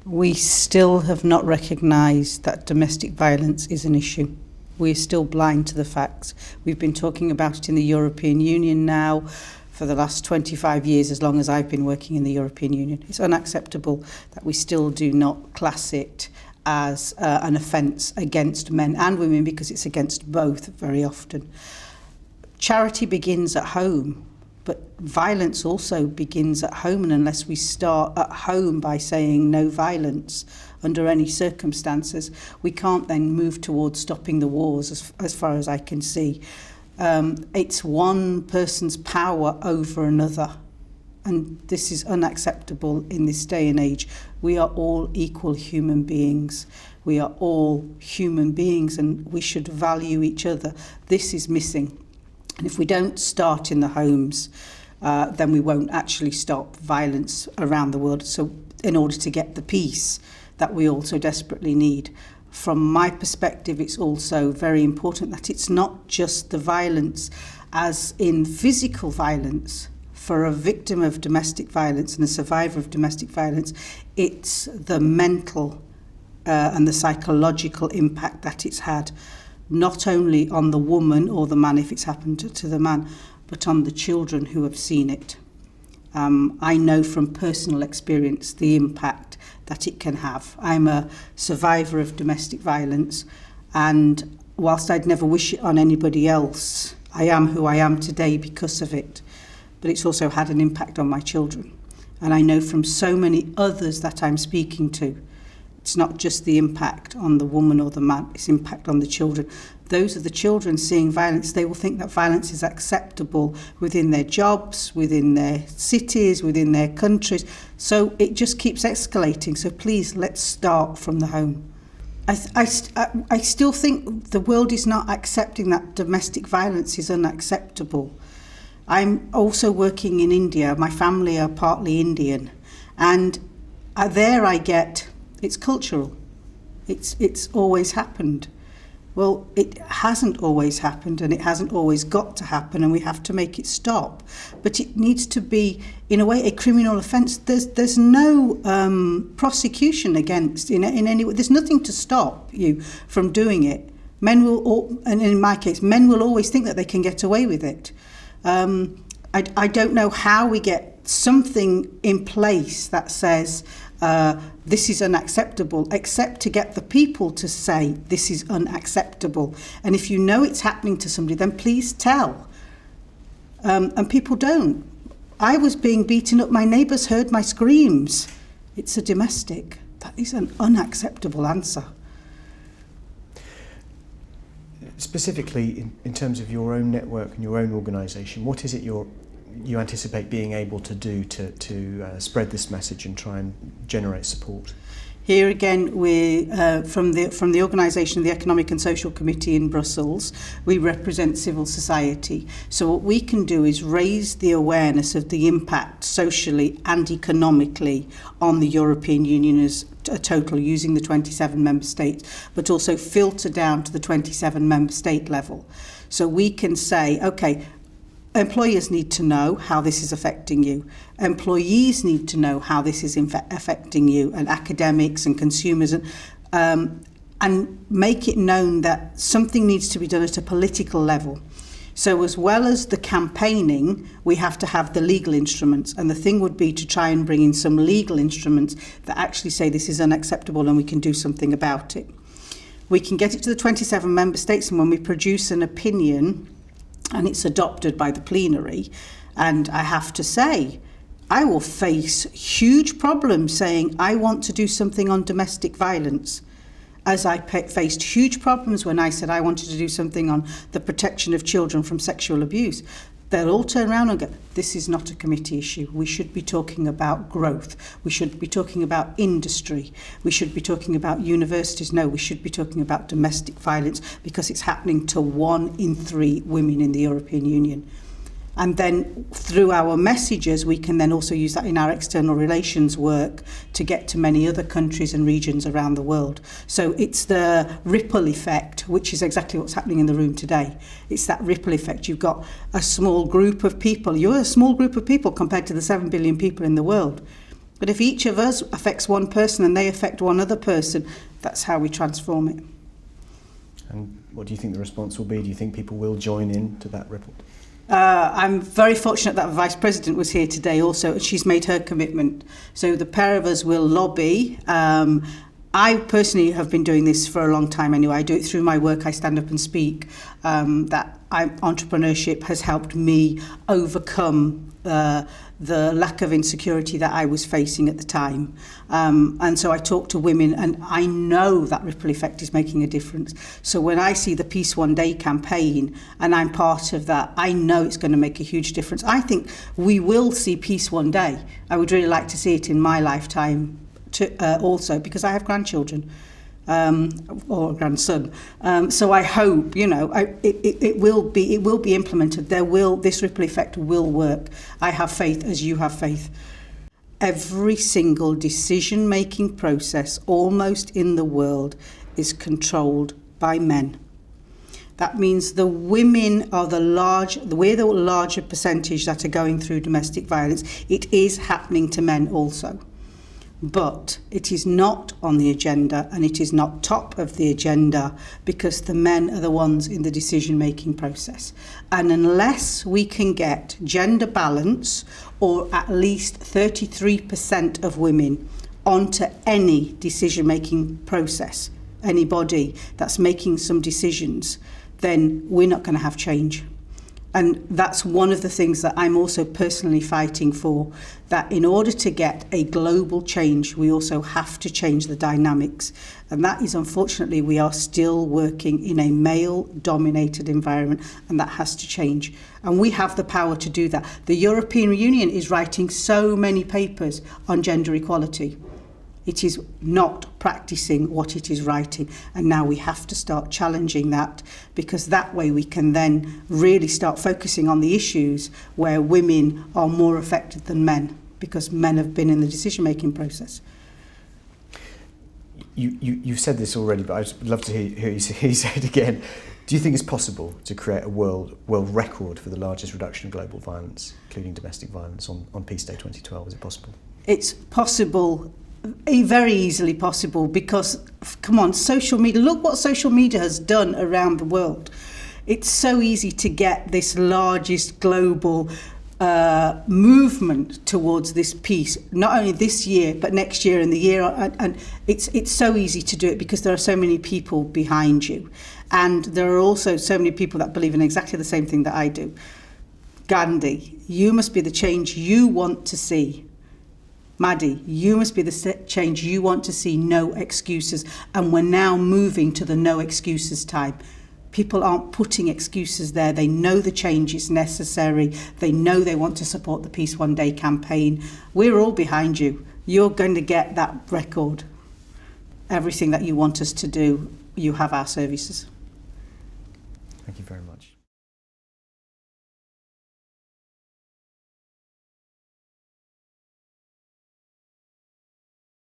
We still have not recognised that domestic violence is an issue. We're still blind to the facts. We've been talking about it in the European Union now for the last 25 years, as long as I've been working in the European Union. It's unacceptable that we still do not class it as an offence against men and women, because it's against both very often. Charity begins at home, but violence also begins at home, and unless we start at home by saying no violence under any circumstances, we can't then move towards stopping the wars as far as I can see. It's one person's power over another, and this is unacceptable in this day and age. We are all equal human beings. We are all human beings, and we should value each other. This is missing. And if we don't start in the homes, then we won't actually stop violence around the world. So in order to get the peace that we also desperately need. From my perspective, it's also very important that it's not just the violence as in physical violence. For a victim of domestic violence and a survivor of domestic violence, it's the mental and the psychological impact that it's had, not only on the woman or the man if it's happened to the man, but on the children who have seen it. I know from personal experience the impact that it can have. I'm a survivor of domestic violence, and whilst I'd never wish it on anybody else, I am who I am today because of it. But it's also had an impact on my children. And I know from so many others that I'm speaking to, it's not just the impact on the woman or the man, it's impact on the children. Those are the children seeing violence. They will think that violence is acceptable within their jobs, within their cities, within their countries. So it just keeps escalating. So please, let's start from the home. I still think the world is not accepting that domestic violence is unacceptable. I'm also working in India. My family are partly Indian. And there I get, it's cultural. It's always happened. Well, it hasn't always happened, and it hasn't always got to happen, and we have to make it stop. But it needs to be, in a way, a criminal offence. There's no prosecution against in any way. There's nothing to stop you from doing it. Men will, and in my case, men will always think that they can get away with it. I don't know how we get something in place that says this is unacceptable, except to get the people to say this is unacceptable. And if you know it's happening to somebody, then please tell. And people don't. I was being beaten up. My neighbours heard my screams. It's a domestic. That is an unacceptable answer. Specifically, in terms of your own network and your own organisation, what is it you anticipate being able to do to spread this message and try and generate support? Here again, we from the organisation, the Economic and Social Committee in Brussels, we represent civil society. So what we can do is raise the awareness of the impact socially and economically on the European Union as a total, using the 27 member states, but also filter down to the 27 member state level. So we can say, okay, employers need to know how this is affecting you. Employees need to know how this is affecting you, and academics and consumers, and make it known that something needs to be done at a political level. So as well as the campaigning, we have to have the legal instruments. And the thing would be to try and bring in some legal instruments that actually say this is unacceptable and we can do something about it. We can get it to the 27 member states, and when we produce an opinion, and it's adopted by the plenary, and I have to say, I will face huge problems saying I want to do something on domestic violence, as I faced huge problems when I said I wanted to do something on the protection of children from sexual abuse. They'll all turn around and go, this is not a committee issue. We should be talking about growth. We should be talking about industry. We should be talking about universities. No, we should be talking about domestic violence, because it's happening to 1 in 3 women in the European Union. And then through our messages, we can then also use that in our external relations work to get to many other countries and regions around the world. So it's the ripple effect, which is exactly what's happening in the room today. It's that ripple effect. You've got a small group of people. You're a small group of people compared to the 7 billion people in the world. But if each of us affects one person and they affect one other person, that's how we transform it. And what do you think the response will be? Do you think people will join in to that ripple? I'm very fortunate that Vice President was here today also, and she's made her commitment. So the pair of us will lobby. I personally have been doing this for a long time anyway. I do it through my work. I stand up and speak. Entrepreneurship has helped me overcome the lack of insecurity that I was facing at the time. And so I talk to women, and I know that ripple effect is making a difference. So when I see the Peace One Day campaign and I'm part of that, I know it's going to make a huge difference. I think we will see Peace One Day. I would really like to see it in my lifetime also, because I have grandchildren. Or a grandson. So I hope, it will be implemented. This ripple effect will work. I have faith, as you have faith. Every single decision-making process almost in the world is controlled by men. That means the women are we're the larger percentage that are going through domestic violence. It is happening to men also. But it is not on the agenda, and it is not top of the agenda, because the men are the ones in the decision-making process. And unless we can get gender balance, or at least 33% of women onto any decision-making process, anybody that's making some decisions, then we're not going to have change. And that's one of the things that I'm also personally fighting for, that in order to get a global change, we also have to change the dynamics. And that is, unfortunately, we are still working in a male-dominated environment, and that has to change. And we have the power to do that. The European Union is writing so many papers on gender equality. It is not practicing what it is writing, and now we have to start challenging that, because that way we can then really start focusing on the issues where women are more affected than men, because men have been in the decision-making process. You've said this already, but I'd love to hear you say it again. Do you think it's possible to create a world record for the largest reduction of global violence, including domestic violence, on Peace Day 2012? Is it possible? It's possible. Very easily possible, because, come on, social media, look what social media has done around the world. It's so easy to get this largest global movement towards this peace, not only this year, but next year and the year. And it's so easy to do it because there are so many people behind you. And there are also so many people that believe in exactly the same thing that I do. Gandhi, you must be the change you want to see. Madi, you must be the change you want to see, no excuses. And we're now moving to the no excuses time. People aren't putting excuses there. They know the change is necessary. They know they want to support the Peace One Day campaign. We're all behind you. You're going to get that record. Everything that you want us to do, you have our services. Thank you very much.